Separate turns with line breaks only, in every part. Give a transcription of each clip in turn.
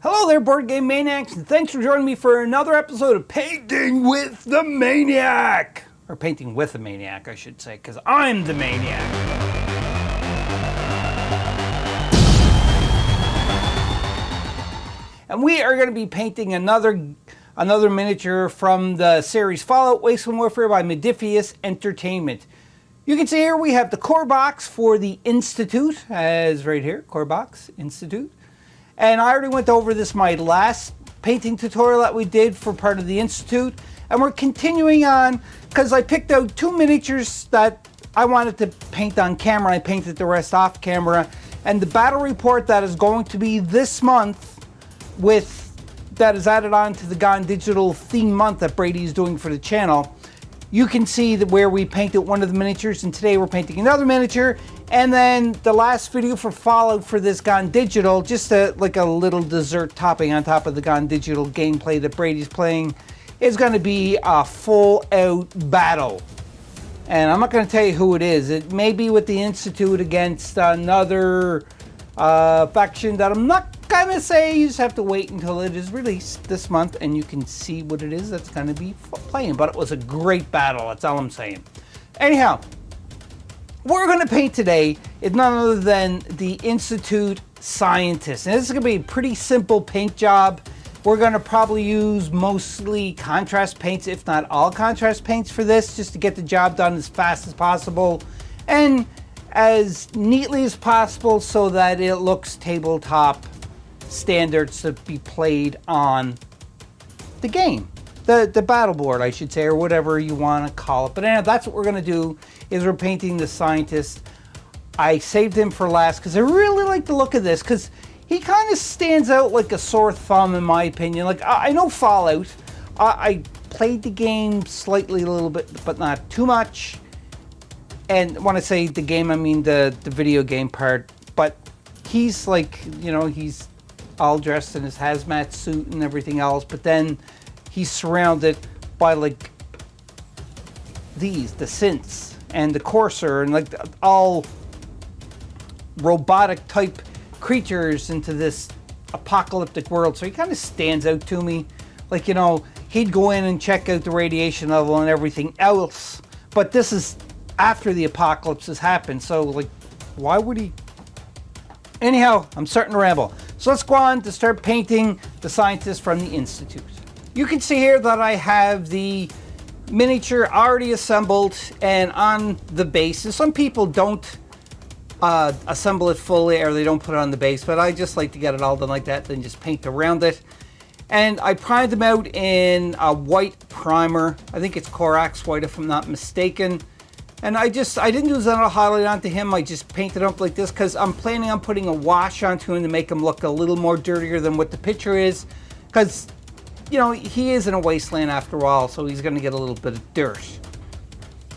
Hello there, Board Game Maniacs, and thanks for joining me for another episode of Painting with the Maniac. Or Painting with the Maniac, I should say, because I'm the Maniac. And we are going to be painting another miniature from the series Fallout Wasteland Warfare by Modiphius Entertainment. You can see here we have the core box for the Institute, as right here, core box, Institute. And I already went over this my last painting tutorial that we did for part of the Institute. And we're continuing on because I picked out two miniatures that I wanted to paint on camera. I painted the rest off camera. And the battle report that is going to be this month that is added on to the Gone Digital theme month that Brady is doing for the channel. You can see that where we painted one of the miniatures, and today we're painting another miniature. And then the last video for Fallout for this Gone Digital, just like a little dessert topping on top of the Gone Digital gameplay that Brady's playing, is going to be a full-out battle. And I'm not going to tell you who it is. It may be with the Institute against another faction that I'm not going to say. You just have to wait until it is released this month and you can see what it is that's going to be playing. But it was a great battle, that's all I'm saying. Anyhow, what we're going to paint today is none other than the Institute Scientist. And this is going to be a pretty simple paint job. We're going to probably use mostly contrast paints, if not all contrast paints for this, just to get the job done as fast as possible and as neatly as possible so that it looks tabletop standards to be played on the game. The battle board, I should say, or whatever you want to call it. But anyhow, that's what we're going to do, is we're painting the Scientist. I saved him for last because I really like the look of this, because he kind of stands out like a sore thumb in my opinion. Like, I know Fallout. I played the game slightly a little bit, but not too much. And when I say the game, I mean the video game part. But he's like, you know, he's all dressed in his hazmat suit and everything else. But then he's surrounded by like the synths and the Courser and like all robotic type creatures into this apocalyptic world. So he kind of stands out to me. Like, you know, he'd go in and check out the radiation level and everything else. But this is after the apocalypse has happened. So like, why would he? Anyhow, I'm starting to ramble. So let's go on to start painting the Scientist from the Institute. You can see here that I have the miniature already assembled and on the base. And some people don't assemble it fully, or they don't put it on the base, but I just like to get it all done like that, then just paint around it. And I primed them out in a white primer. I think it's Corax white if I'm not mistaken. And I didn't use that highlight onto him. I just painted up like this because I'm planning on putting a wash onto him to make him look a little more dirtier than what the picture is. Because, you know, he is in a wasteland after all, so he's going to get a little bit of dirt.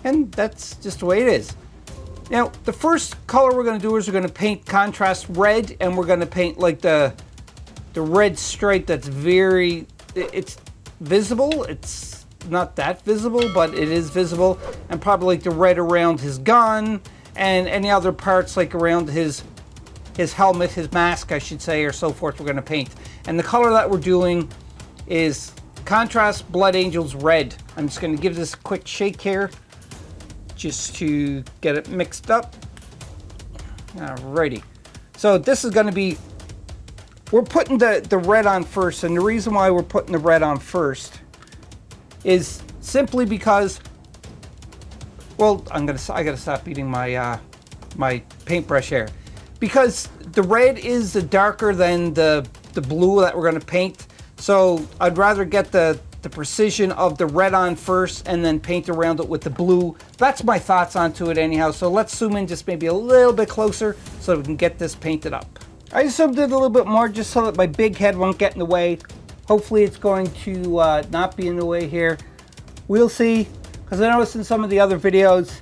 And that's just the way it is. Now, the first color we're going to do is we're going to paint contrast red, and we're going to paint like the red stripe that's it's visible. It's not that visible, but it is visible. And probably like the red around his gun and any other parts like around his helmet, his mask, I should say, or so forth, we're going to paint. And the color that we're doing is contrast Blood Angels red. I'm just going to give this a quick shake here just to get it mixed up. Alrighty. So this is going to be, we're putting the red on first, and the reason why we're putting the red on first is simply because, well, I gotta stop eating my my paintbrush here, because the red is darker than the blue that we're gonna paint. So I'd rather get the precision of the red on first and then paint around it with the blue. That's my thoughts onto it anyhow. So let's zoom in just maybe a little bit closer so we can get this painted up. I zoomed in a little bit more just so that my big head won't get in the way. Hopefully it's going to not be in the way here. We'll see, because I noticed in some of the other videos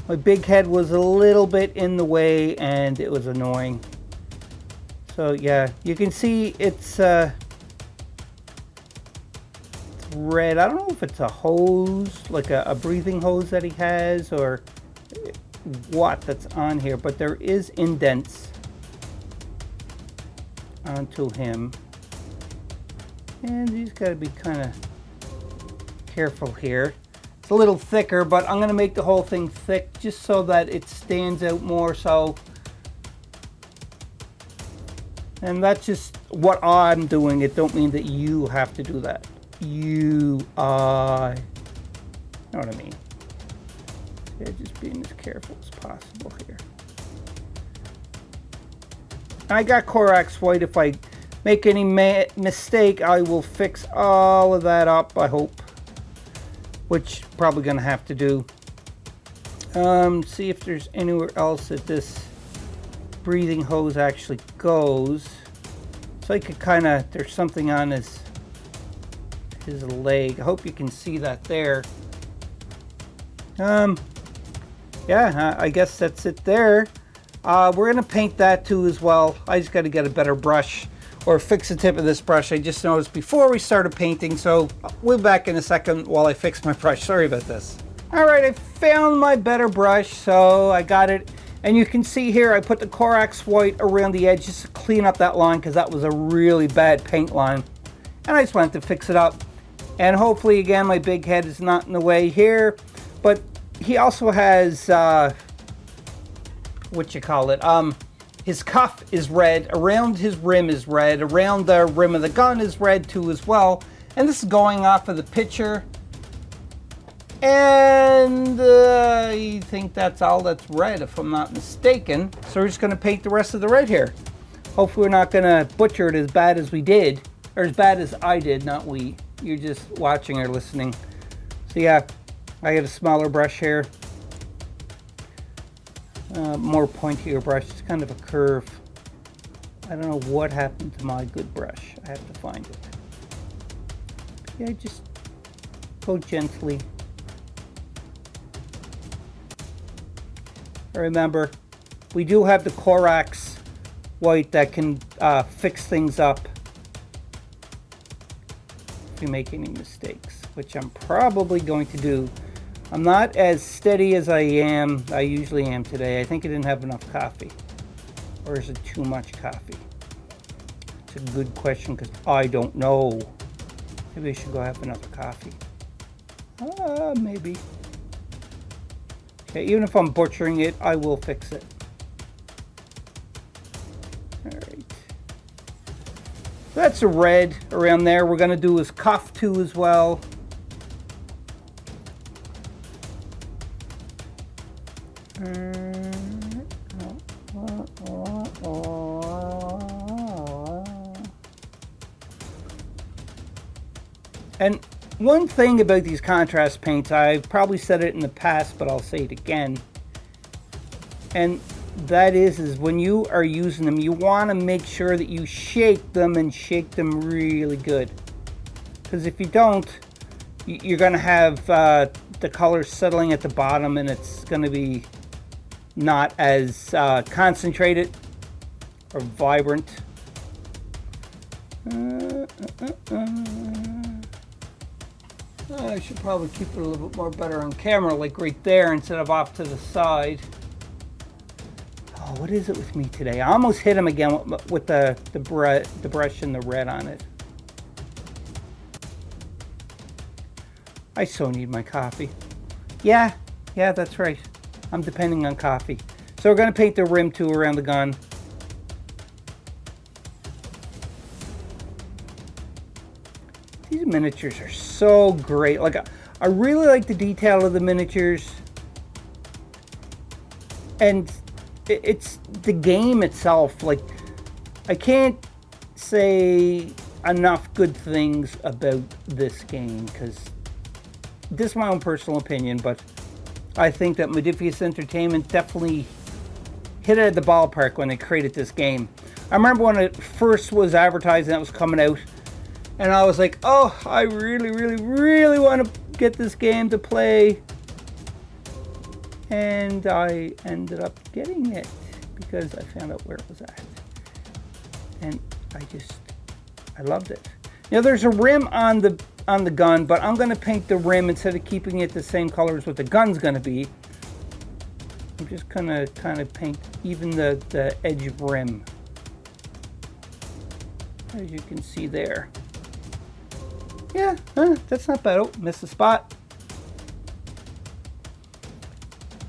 my big head was a little bit in the way and it was annoying. So yeah, you can see it's red. I don't know if it's a hose, like a breathing hose that he has, or what that's on here, but there is indents onto him. And you just got to be kind of careful here. It's a little thicker, but I'm going to make the whole thing thick just so that it stands out more. So, and that's just what I'm doing. It don't mean that you have to do that. You know what I mean. Yeah, just being as careful as possible here. I got Corax White. If I make any mistake, I will fix all of that up, I hope. Which probably gonna have to do. See if there's anywhere else that this breathing hose actually goes. So I could kind of, there's something on his leg. I hope you can see that there. Yeah, I guess that's it there. We're gonna paint that too as well. I just got to get a better brush or fix the tip of this brush. I just noticed before we started painting, so we'll be back in a second while I fix my brush. Sorry about this. All right, I found my better brush, so I got it. And you can see here, I put the Corax White around the edge just to clean up that line because that was a really bad paint line. And I just wanted to fix it up. And hopefully, again, my big head is not in the way here. But he also has, his cuff is red, around his rim is red, around the rim of the gun is red too as well. And this is going off of the picture. And I think that's all that's red, if I'm not mistaken. So we're just going to paint the rest of the red here. Hopefully we're not going to butcher it as bad as we did, or as bad as I did, not we. You're just watching or listening. So yeah, I got a smaller brush here. More pointier brush. It's kind of a curve. I don't know what happened to my good brush. I have to find it. Yeah, just go gently. Remember, we do have the Corax White that can fix things up if you make any mistakes, which I'm probably going to do. I'm not as steady as I usually am today. I think I didn't have enough coffee. Or is it too much coffee? It's a good question because I don't know. Maybe I should go have another coffee. Maybe. Okay, even if I'm butchering it, I will fix it. Alright. That's a red around there. We're going to do his cuff too as well. And one thing about these contrast paints, I've probably said it in the past, but I'll say it again. And that is when you are using them, you want to make sure that you shake them and shake them really good. Because if you don't, you're going to have the colors settling at the bottom and it's going to be not as concentrated or vibrant. I should probably keep it a little bit more better on camera, like right there instead of off to the side. Oh, what is it with me today? I almost hit him again with the brush and the red on it. I so need my coffee. Yeah, that's right. I'm depending on coffee. So we're going to paint the rim too around the gun. These miniatures are so great. Like, I really like the detail of the miniatures. And it's the game itself. Like, I can't say enough good things about this game because this is my own personal opinion, but I think that Modiphius Entertainment definitely hit it at the ballpark when they created this game. I remember when it first was advertised and it was coming out, and I was like, oh, I really, really, really want to get this game to play. And I ended up getting it because I found out where it was at. And I loved it. Now there's a rim on the gun, but I'm going to paint the rim instead of keeping it the same color as what the gun's going to be. I'm just going to kind of paint even the edge rim, as you can see there. Yeah, that's not bad. Oh, missed the spot.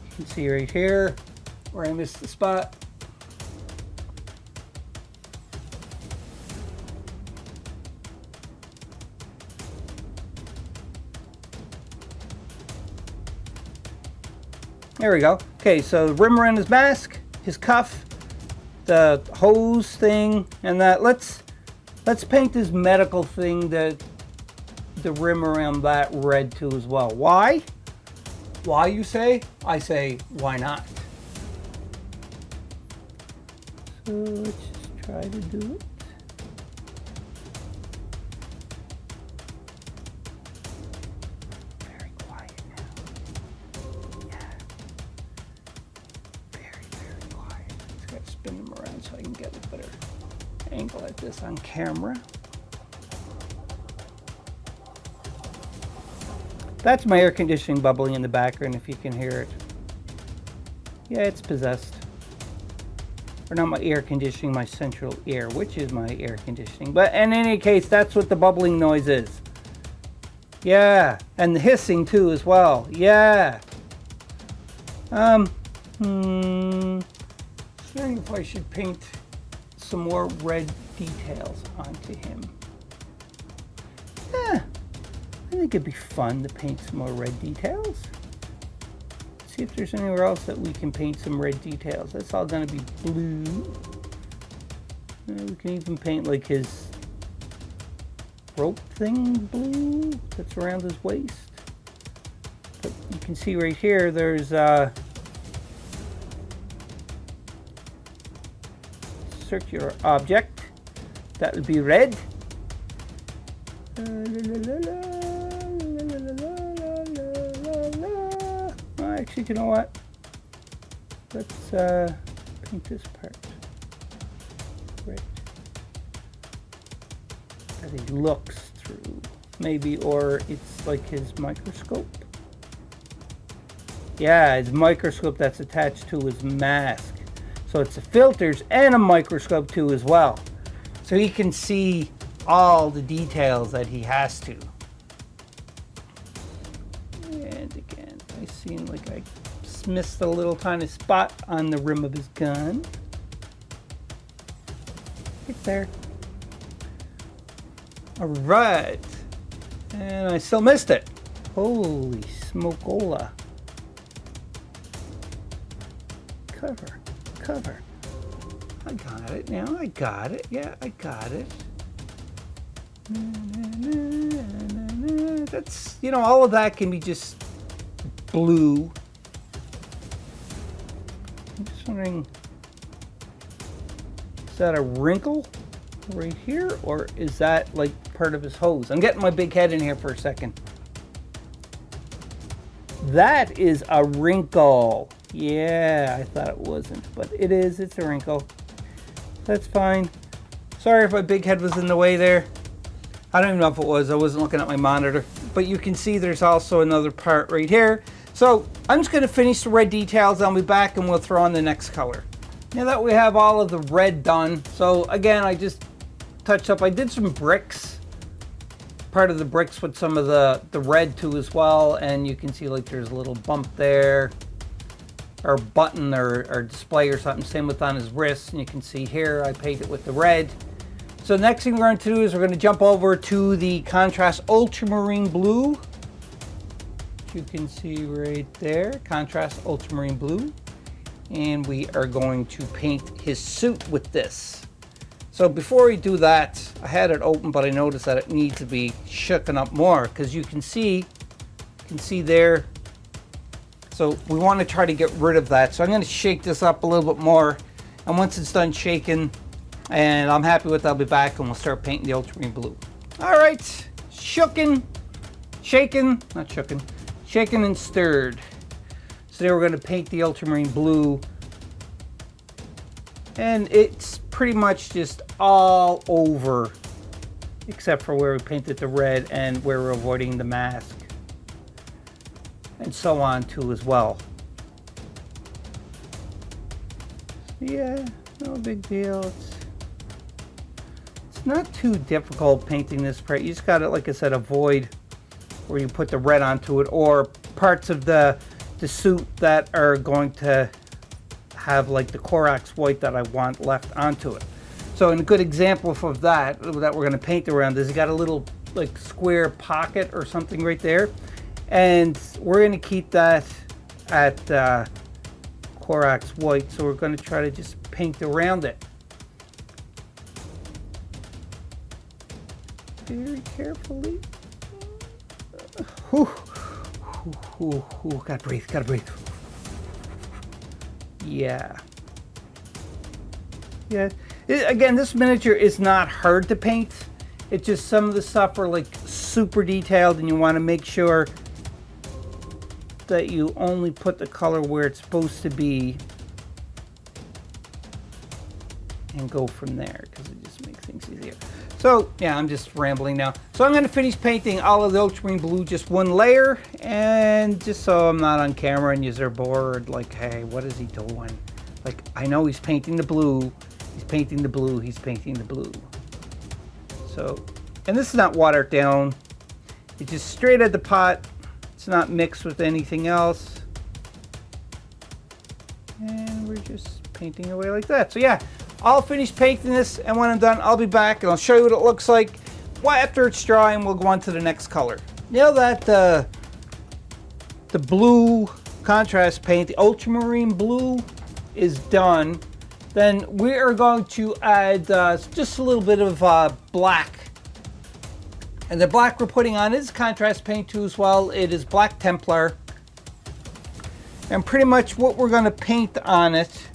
You can see right here where I missed the spot. There we go. Okay, so the rim around his mask, his cuff, the hose thing, and that. Let's paint this medical thing, the rim around that red too as well. Why? Why, you say? I say, why not? So let's just try to do it. Very quiet now. Yeah. Very quiet. Just gotta spin them around so I can get a better angle at this on camera. That's my air conditioning bubbling in the background, if you can hear it. Yeah, it's possessed. Or not my air conditioning, my central air, which is my air conditioning. But in any case, that's what the bubbling noise is. Yeah, and the hissing too as well. Yeah. Wondering if I should paint some more red details onto him. Yeah. I think it'd be fun to paint some more red details. See if there's anywhere else that we can paint some red details. That's all gonna be blue. We can even paint like his rope thing blue that's around his waist. But you can see right here, there's circular object. That would be red. Actually, you know what? Let's paint this part red. That he looks through, maybe, or it's like his microscope. Yeah, his microscope that's attached to his mask. So it's the filters and a microscope too as well. So he can see all the details that he has to. And again, I seem like I missed a little tiny spot on the rim of his gun. Right there. All right. And I still missed it. Holy smokeola. Cover. I got it now. I got it. Yeah, I got it. That's, you know, all of that can be just blue. I'm just wondering, is that a wrinkle right here, or is that like part of his hose? I'm getting my big head in here for a second. That is a wrinkle. Yeah, I thought it wasn't, but it is. It's a wrinkle. That's fine. Sorry if my big head was in the way there. I don't even know if it was. I wasn't looking at my monitor. But you can see there's also another part right here. So I'm just going to finish the red details. I'll be back and we'll throw on the next color. Now that we have all of the red done. So again, I just touched up. I did some bricks. Part of the bricks with some of the red too as well. And you can see like there's a little bump there. Or button or display or something. Same with on his wrist. And you can see here I painted with the red. So the next thing we're going to do is we're going to jump over to the contrast ultramarine blue. You can see right there, contrast ultramarine blue. And we are going to paint his suit with this. So before we do that, I had it open, but I noticed that it needs to be shooken up more because you can see there. So we want to try to get rid of that. So I'm going to shake this up a little bit more. And once it's done shaking, and I'm happy with it, I'll be back and we'll start painting the ultramarine blue. All right, shaken and stirred. So there we're going to paint the ultramarine blue. And it's pretty much just all over, except for where we painted the red and where we're avoiding the mask. And so on too as well. Yeah, no big deal. It's not too difficult painting this part. You just got to, like I said, avoid where you put the red onto it, or parts of the suit that are going to have like the Corax white that I want left onto it. So a good example of that we're going to paint around is you got a little like square pocket or something right there, and we're going to keep that at Corax white, so we're going to try to just paint around it. Very carefully. Gotta breathe, gotta breathe. Yeah. Yeah. Again, this miniature is not hard to paint. It's just some of the stuff are like super detailed, and you want to make sure that you only put the color where it's supposed to be and go from there, because it just makes things easier. So yeah, I'm just rambling now. So I'm going to finish painting all of the ultramarine blue, just one layer, and just so I'm not on camera and you're bored, like, hey, what is he doing? Like, I know he's painting the blue, he's painting the blue, he's painting the blue. So, and this is not watered down. It's just straight at the pot. It's not mixed with anything else. And we're just painting away like that. So yeah, I'll finish painting this, and when I'm done, I'll be back and I'll show you what it looks like. Well, after it's dry, and we'll go on to the next color. Now that the blue contrast paint, the ultramarine blue, is done, then we are going to add just a little bit of black. And the black we're putting on is contrast paint too as well. It is Black Templar. And pretty much what we're going to paint on it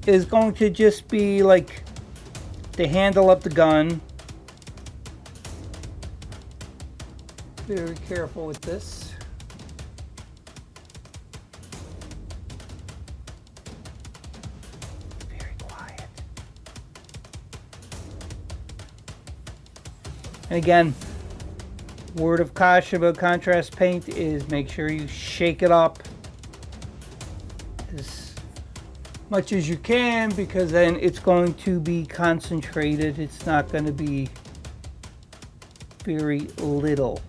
is going to just be like the handle of the gun. Very careful with this. Very quiet. And again, word of caution about contrast paint is make sure you shake it up as much as you can, because then it's going to be concentrated. It's not going to be very little.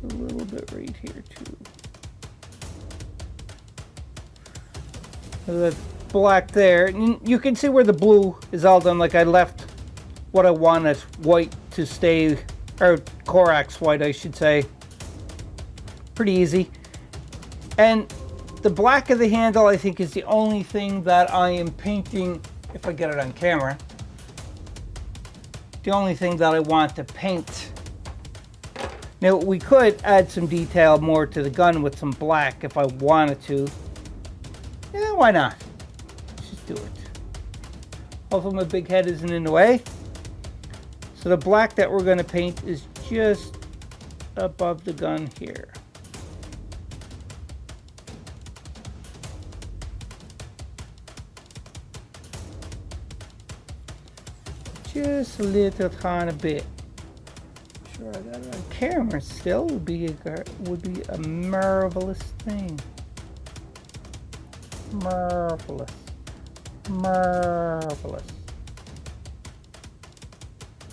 Just a little bit right here too. So that's black there. And you can see where the blue is all done. Like I left what I wanted white to stay, or Corax white I should say. Pretty easy. And the black of the handle, I think, is the only thing that I am painting, if I get it on camera, the only thing that I want to paint. Now, we could add some detail more to the gun with some black if I wanted to. Yeah, why not? Let's just do it. Hopefully my big head isn't in the way. So the black that we're going to paint is just above the gun here. Just a little tiny bit. Sure, I got it on camera. Still would be a marvelous thing. Marvelous, marvelous.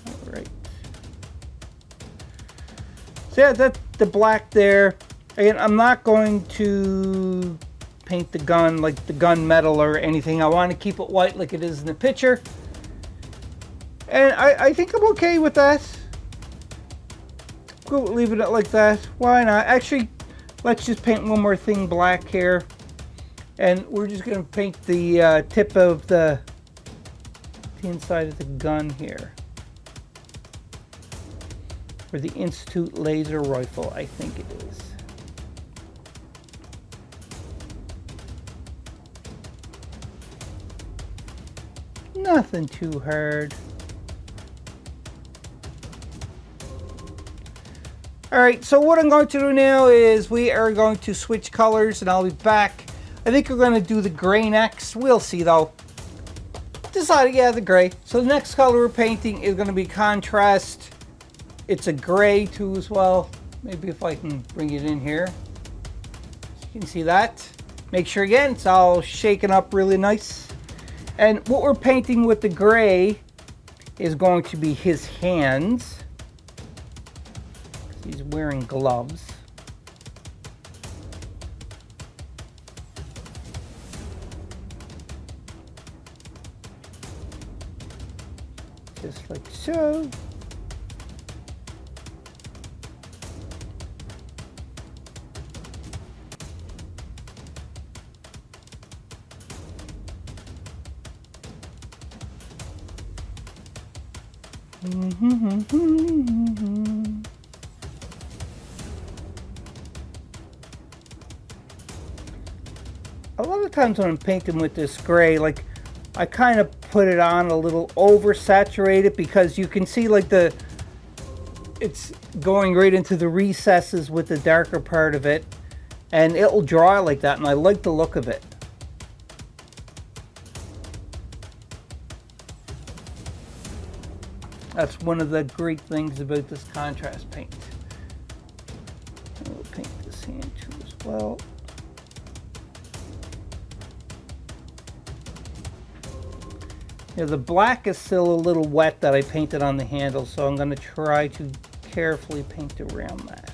All right. So yeah, that's the black there. Again, I'm not going to paint the gun like the gun metal or anything. I want to keep it white like it is in the picture. And I think I'm okay with that. Go leaving it like that. Why not? Actually, let's just paint one more thing black here. And we're just going to paint the tip of the inside of the gun here. For the Institute laser rifle, I think it is. Nothing too hard. Alright, so what I'm going to do now is we are going to switch colors and I'll be back. I think we're going to do the gray next. We'll see though. Decided, yeah, the gray. So the next color we're painting is going to be contrast. It's a gray too as well. Maybe if I can bring it in here. You can see that. Make sure again it's all shaken up really nice. And what we're painting with the gray is going to be his hands. He's wearing gloves. Just like so. A lot of times when I'm painting with this gray, like I kind of put it on a little oversaturated because you can see like it's going right into the recesses with the darker part of it, and it'll dry like that, and I like the look of it. That's one of the great things about this contrast paint. And we'll paint this hand too as well. Yeah, the black is still a little wet that I painted on the handle, so I'm going to try to carefully paint around that.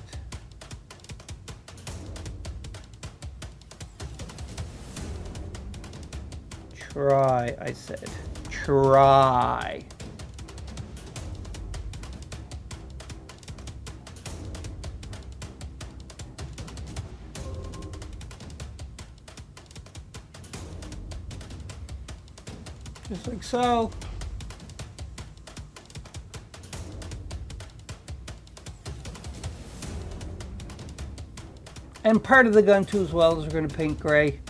Try, I said. Try. Just like so. And part of the gun too as well is we're going to paint gray.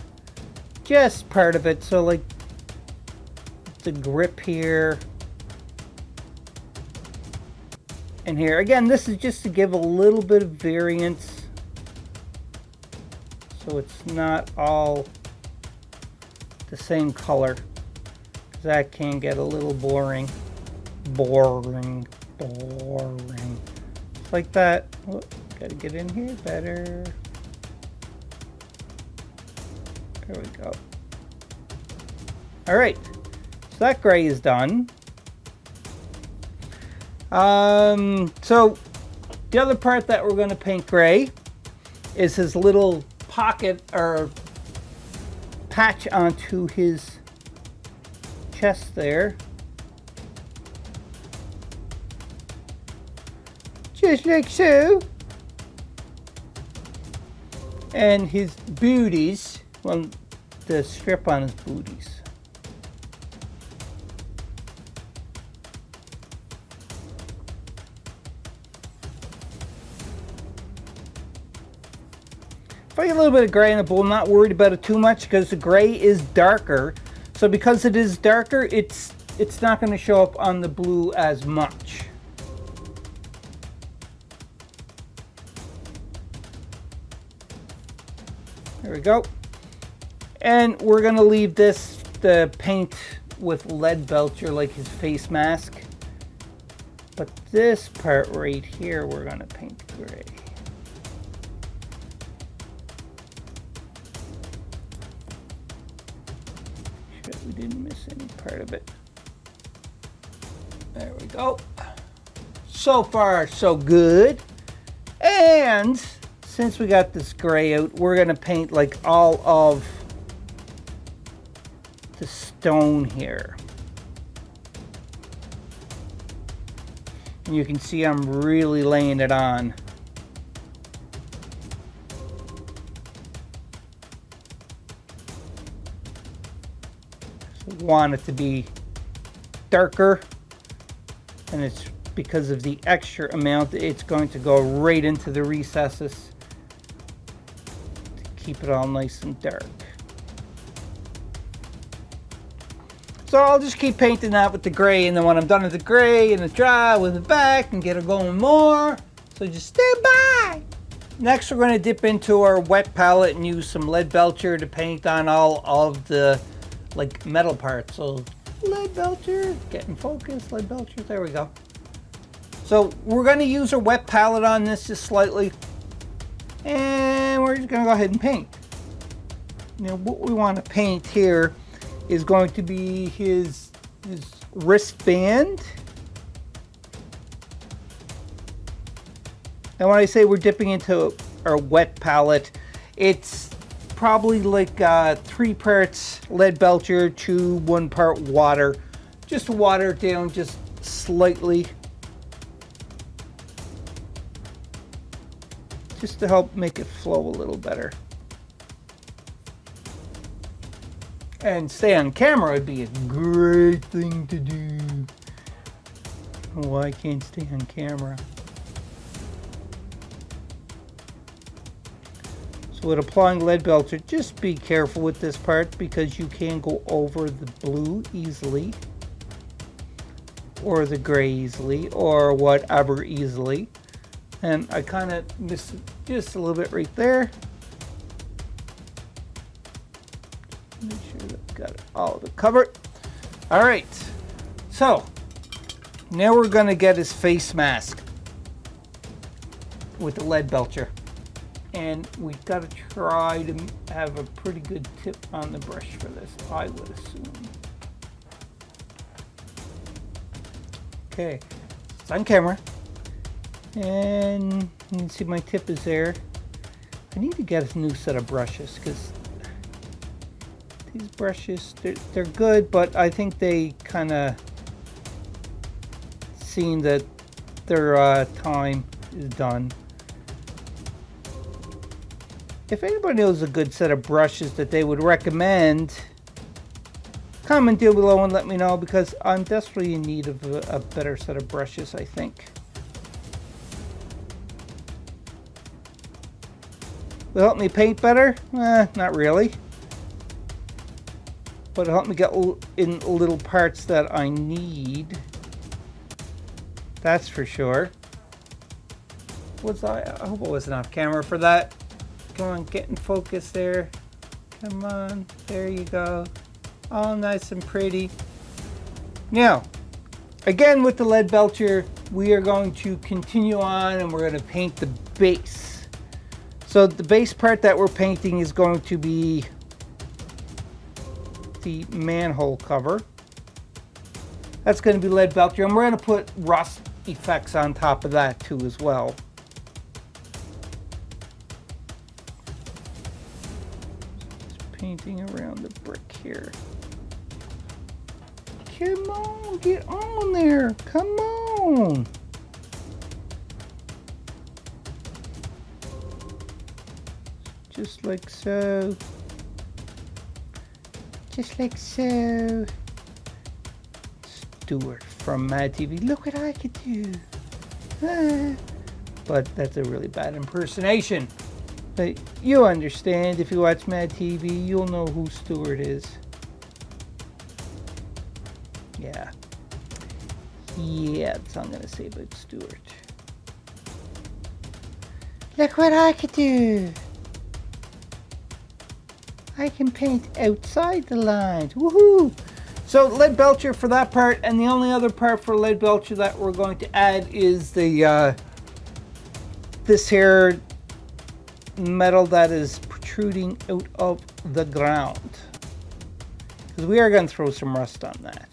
Just part of it, so like the grip here and here. Again, this is just to give a little bit of variance so it's not all the same color. That can get a little boring. Boring. Like that. Oh, gotta get in here better. There we go. Alright. So that gray is done. So the other part that we're going to paint gray is his little pocket or patch onto his chest there. Just like so. And his booties, well, the strip on his booties. If I get a little bit of gray in the bowl, I'm not worried about it too much because the gray is darker. So because it is darker, it's not going to show up on the blue as much. There we go. And we're going to leave the paint with lead belcher like his face mask. But this part right here, we're going to paint gray. We didn't miss any part of it. There we go. So far, so good. And since we got this gray out, we're going to paint like all of the stone here. And you can see I'm really laying it on. Want it to be darker, and it's because of the extra amount it's going to go right into the recesses to keep it all nice and dark. So I'll just keep painting that with the gray, and then when I'm done with the gray and the dry with the back and get it going more, so just stand by. Next we're going to dip into our wet palette and use some lead belcher to paint on all of the like metal parts. So lead belcher, getting focused, lead belcher, there we go. So we're going to use our wet palette on this just slightly, and we're just going to go ahead and paint. Now what we want to paint here is going to be his wristband. And when I say we're dipping into our wet palette, it's probably like 3 parts lead belcher to 1 part water, just to water it down just slightly, just to help make it flow a little better. And stay on camera would be a great thing to do. Oh, I can't stay on camera. So with applying lead belcher, just be careful with this part because you can go over the blue easily, or the gray easily, or whatever easily. And I kind of missed just a little bit right there. Make sure that I've got it all of it covered. All right, so now we're gonna get his face mask with the lead belcher. And we've got to try to have a pretty good tip on the brush for this, I would assume. Okay, it's on camera. And you can see my tip is there. I need to get a new set of brushes because these brushes, they're good, but I think they kind of seen that their time is done. If anybody knows a good set of brushes that they would recommend, comment down below and let me know, because I'm desperately in need of a better set of brushes, I think. Will it help me paint better? Not really. But it'll help me get in little parts that I need. That's for sure. I hope I wasn't off camera for that. Come on, get in focus there. Come on, there you go. All nice and pretty. Now, again with the lead belcher, we are going to continue on and we're going to paint the base. So the base part that we're painting is going to be the manhole cover. That's going to be lead belcher, and we're going to put rust effects on top of that too as well. Painting around the brick here. Come on, get on there. Come on. Just like so. Just like so. Stuart from Mad TV. Look what I could do. But that's a really bad impersonation. But you understand, if you watch Mad TV, you'll know who Stuart is. Yeah. Yeah, that's all I'm going to say about Stuart. Look what I could do. I can paint outside the lines. Woohoo! So lead belcher for that part, and the only other part for lead belcher that we're going to add is the this here metal that is protruding out of the ground, because we are going to throw some rust on that.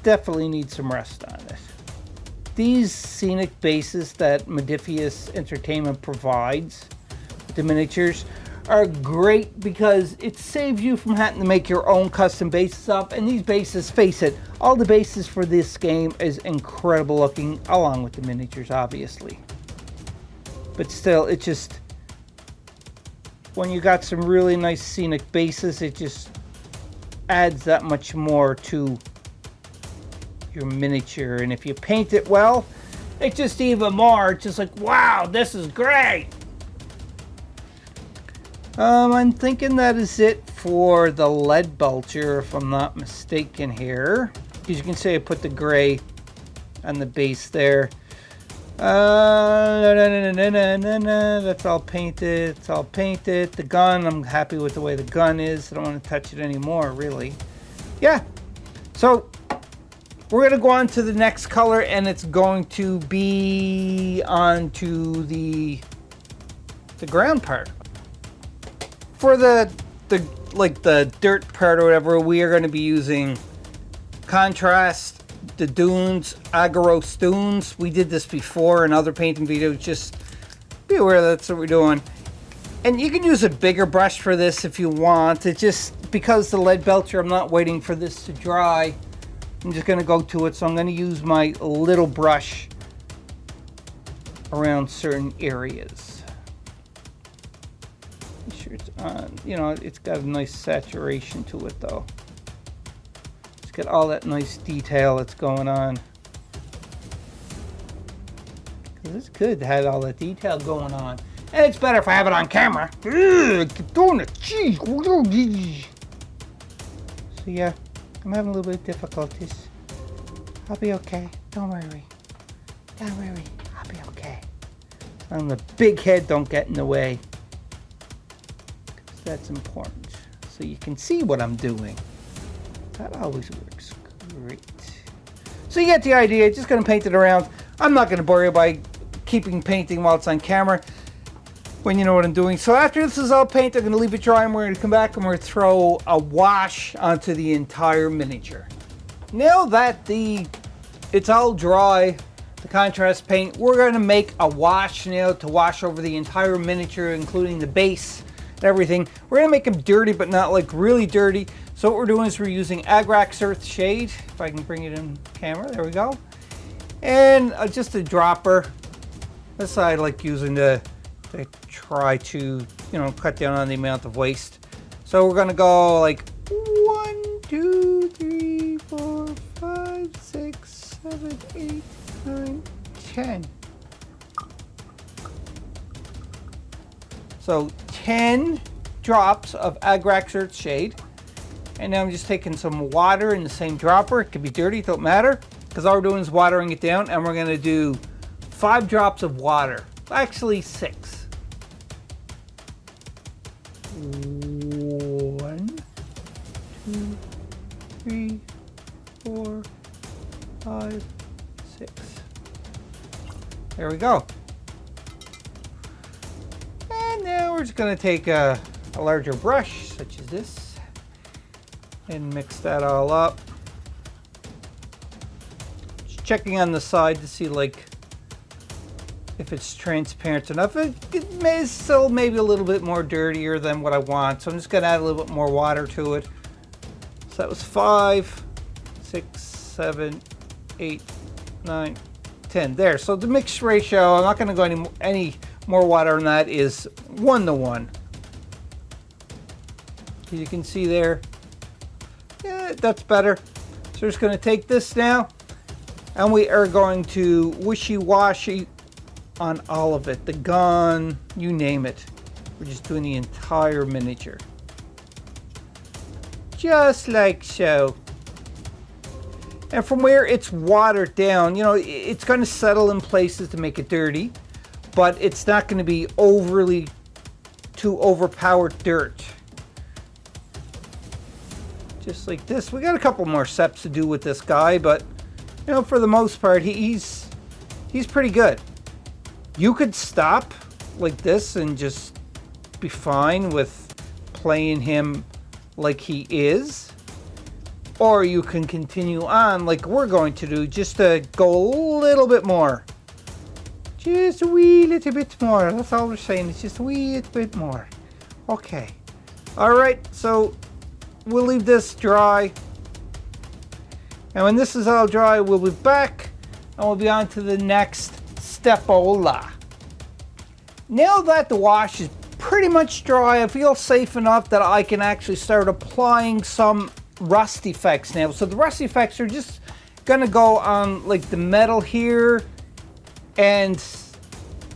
Definitely need some rust on it. These scenic bases that Modifius Entertainment provides, the miniatures, are great because it saves you from having to make your own custom bases up. And these bases, face it, all the bases for this game is incredible looking, along with the miniatures obviously. But still, it just, when you got some really nice scenic bases, it just adds that much more to your miniature. And if you paint it well, it's just even more. It's just like, wow, this is great. I'm thinking that is it for the lead belcher, if I'm not mistaken here. As you can see, I put the gray on the base there. That's all painted. It's all painted. The gun, I'm happy with the way the gun is. I don't want to touch it anymore, really. Yeah. So we're going to go on to the next color, and it's going to be onto the ground part. For the like the dirt part or whatever, we are going to be using contrast, the dunes, agarose dunes. We did this before in other painting videos. Just be aware that's what we're doing. And you can use a bigger brush for this if you want. It's just because the lead belcher, I'm not waiting for this to dry. I'm just going to go to it. So I'm going to use my little brush around certain areas. Make sure it's on. You know, it's got a nice saturation to it though. It's got all that nice detail that's going on. Because it's good to have all that detail going on. And it's better if I have it on camera. Keep doing it. Jeez. So yeah, I'm having a little bit of difficulties. I'll be okay. Don't worry. Don't worry. I'll be okay. And the big head don't get in the way. Because that's important. So you can see what I'm doing. That always works great. So you get the idea. Just going to paint it around. I'm not going to bore you by keeping painting while it's on camera, when you know what I'm doing. So after this is all painted, I'm going to leave it dry, and we're going to come back and we're going to throw a wash onto the entire miniature. Now that it's all dry, the contrast paint, we're going to make a wash now to wash over the entire miniature, including the base and everything. We're going to make them dirty, but not like really dirty. So what we're doing is we're using Agrax Earth Shade. If I can bring it in camera, there we go. And just a dropper. This I like using to try to, you know, cut down on the amount of waste. So we're gonna go like 1, 2, 3, 4, 5, 6, 7, 8, 9, 10. So 10 drops of Agrax Earth Shade. And now I'm just taking some water in the same dropper. It could be dirty, it don't matter, because all we're doing is watering it down. And we're gonna do 5 drops of water. Actually 6. 1, 2, 3, 4, 5, 6. There we go. And now we're just going to take a larger brush, such as this, and mix that all up. Just checking on the side to see like if it's transparent enough. It may still maybe a little bit more dirtier than what I want, so I'm just going to add a little bit more water to it. So that was 5, 6, 7, 8, 9, 10. There. So the mix ratio, I'm not going to go any more water than that, is 1 to 1. As you can see there, yeah, that's better. So we're just going to take this now, and we are going to wishy-washy on all of it, the gun, you name it. We're just doing the entire miniature. Just like so. And from where it's watered down, you know, it's going to settle in places to make it dirty, but it's not going to be too overpowered dirt. Just like this. We got a couple more steps to do with this guy, but you know, for the most part, he's pretty good. You could stop like this and just be fine with playing him like he is. Or you can continue on like we're going to do, just to go a little bit more. Just a wee little bit more. That's all we're saying. It's just a wee little bit more. Okay. Alright, so we'll leave this dry. And when this is all dry, we'll be back and we'll be on to the next stepola. Now that the wash is pretty much dry, I feel safe enough that I can actually start applying some rust effects now. So the rust effects are just gonna go on like the metal here and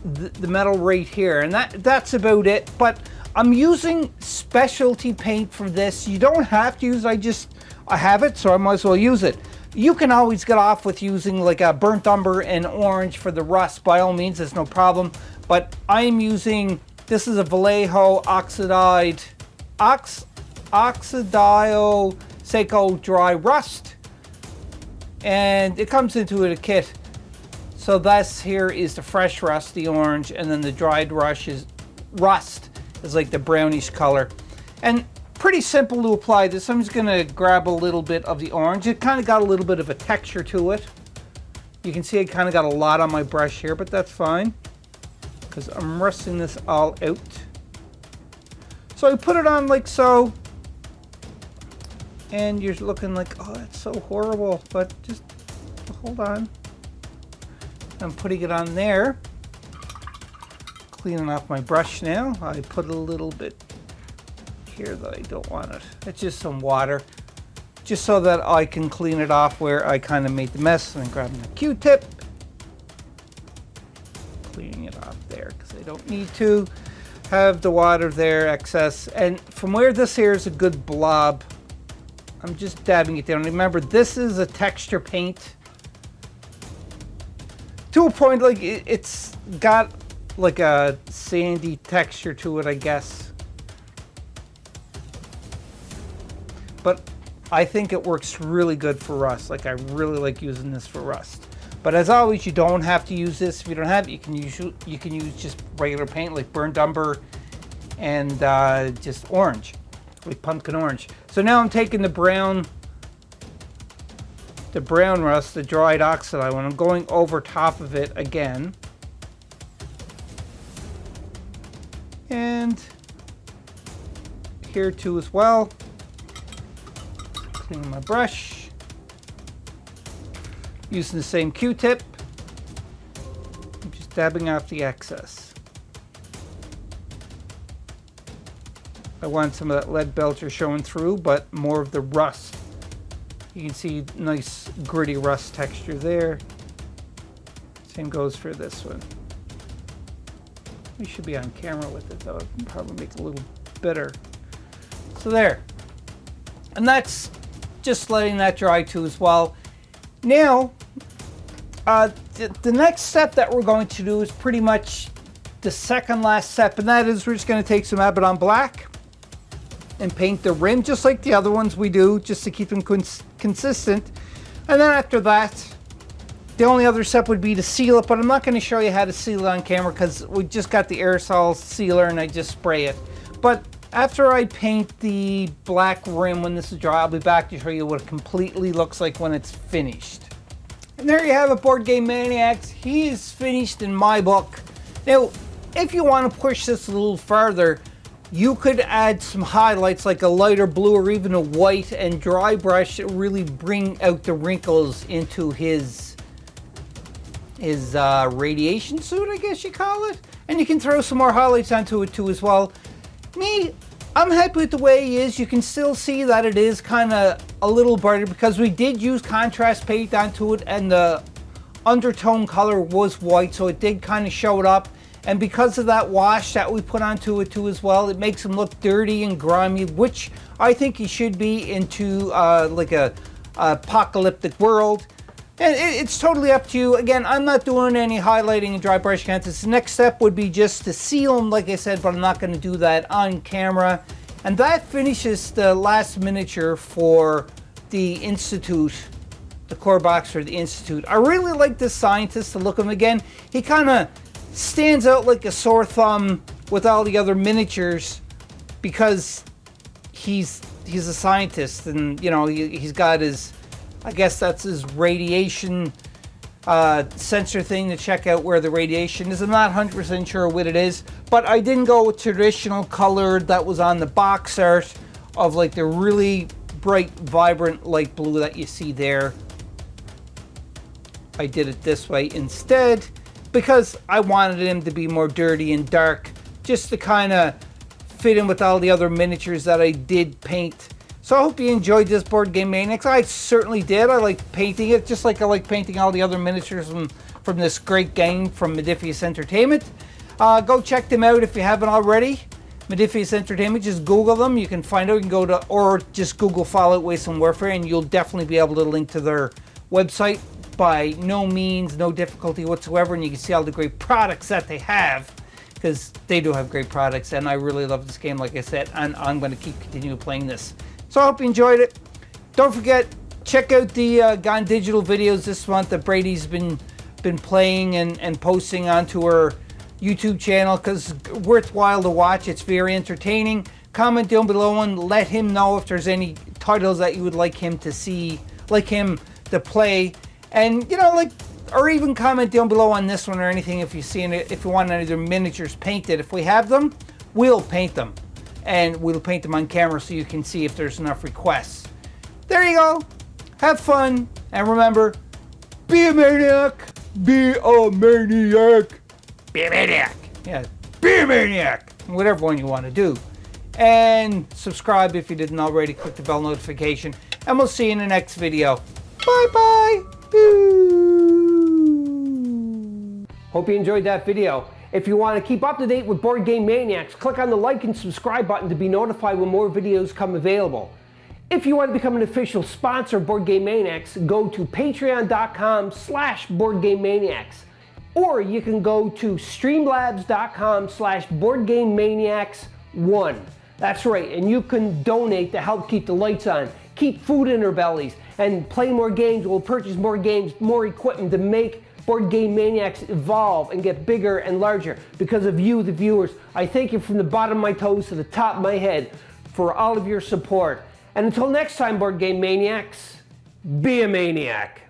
the metal right here, and that's about it. But I'm using specialty paint for this. You don't have to use it, I have it, so I might as well use it. You can always get off with using like a burnt umber and orange for the rust. By all means, there's no problem. But I'm using, this is a Vallejo Oxidio Seco Dry Rust. And it comes into a kit. So this here is the fresh rust, the orange, and then the dried rust is like the brownish color. And pretty simple to apply this. I'm just going to grab a little bit of the orange. It kind of got a little bit of a texture to it. You can see I kind of got a lot on my brush here, but that's fine because I'm rusting this all out. So I put it on like so, and you're looking like, oh, that's so horrible, but just hold on. I'm putting it on there. Cleaning off my brush now. I put a little bit here that I don't want it. It's just some water, just so that I can clean it off where I kind of made the mess. And then grabbing a Q-tip, cleaning it off there because I don't need to have the water there excess. And from where this here is a good blob, I'm just dabbing it down. Remember, this is a texture paint to a point, like it's got like a sandy texture to it, I guess. But I think it works really good for rust. Like I really like using this for rust. But as always, you don't have to use this. If you don't have it, you can use just regular paint like burnt umber and just orange, like pumpkin orange. So now I'm taking the brown rust, the dried oxide, when I'm going over top of it again. And here too as well. Cleaning my brush. Using the same Q-tip. I'm just dabbing off the excess. I want some of that lead belcher showing through, but more of the rust. You can see nice gritty rust texture there. Same goes for this one. We should be on camera with it though. It can probably make it a little better. So there. And that's just letting that dry too as well. Now, the next step that we're going to do is pretty much the second last step, and that is we're just going to take some Abaddon Black and paint the rim just like the other ones we do, just to keep them consistent. And then after that, the only other step would be to seal it, but I'm not going to show you how to seal it on camera because we just got the aerosol sealer and I just spray it. But after I paint the black rim when this is dry, I'll be back to show you what it completely looks like when it's finished. And there you have it, Board Game Maniacs. He is finished in my book. Now, if you want to push this a little further, you could add some highlights like a lighter blue or even a white and dry brush to really bring out the wrinkles into his radiation suit, I guess you call it. And you can throw some more highlights onto it too as well. Me, I'm happy with the way he is. You can still see that it is kind of a little brighter because we did use contrast paint onto it and the undertone color was white, so it did kind of show it up. And because of that wash that we put onto it too as well, it makes him look dirty and grimy, which I think he should be into like a apocalyptic world. And it's totally up to you. Again, I'm not doing any highlighting and dry brushing on this. The next step would be just to seal them, like I said, but I'm not going to do that on camera. And that finishes the last miniature for the Institute, the core box for the Institute. I really like this scientist, to look at him again. He kind of stands out like a sore thumb with all the other miniatures because he's a scientist, and you know he's got his, I guess that's his radiation sensor thing to check out where the radiation is. I'm not 100% sure what it is, but I didn't go with traditional color that was on the box art of like the really bright, vibrant light blue that you see there. I did it this way instead because I wanted him to be more dirty and dark, just to kind of fit in with all the other miniatures that I did paint. So I hope you enjoyed this Board Game Maniacs. I certainly did. I like painting it, just like I like painting all the other miniatures from this great game from Modiphius Entertainment. Go check them out if you haven't already. Modiphius Entertainment, just Google them. You can find out. You can go to, or just Google Fallout Wasteland Warfare, and you'll definitely be able to link to their website. By no means, no difficulty whatsoever, and you can see all the great products that they have, because they do have great products, and I really love this game, like I said, and I'm going to continue playing this. So I hope you enjoyed it. Don't forget, check out the Gone Digital videos this month that Brady's been playing and posting onto her YouTube channel, because worthwhile to watch. It's very entertaining. comment down below and let him know if there's any titles that you would like him to see, like him to play. And, you know, like, or even comment down below on this one or anything if you see it, if you want any of their miniatures painted. If we have them, we'll paint them. And we'll paint them on camera so you can see if there's enough requests. There you go. Have fun. And remember, be a maniac. Be a maniac. Be a maniac. Yeah, be a maniac. Whatever one you want to do. And subscribe if you didn't already. Click the bell notification. And we'll see you in the next video. Bye-bye.
Hope you enjoyed that video. If you want to keep up to date with Board Game Maniacs, click on the like and subscribe button to be notified when more videos come available. If you want to become an official sponsor of Board Game Maniacs, go to patreon.com/BoardGameManiacs. Or you can go to streamlabs.com/BoardGameManiacs1. That's right, and you can donate to help keep the lights on, keep food in our bellies, and play more games. We'll purchase more games, more equipment to make Board Game Maniacs evolve and get bigger and larger. Because of you, the viewers, I thank you from the bottom of my toes to the top of my head for all of your support. And until next time, Board Game Maniacs, be a maniac.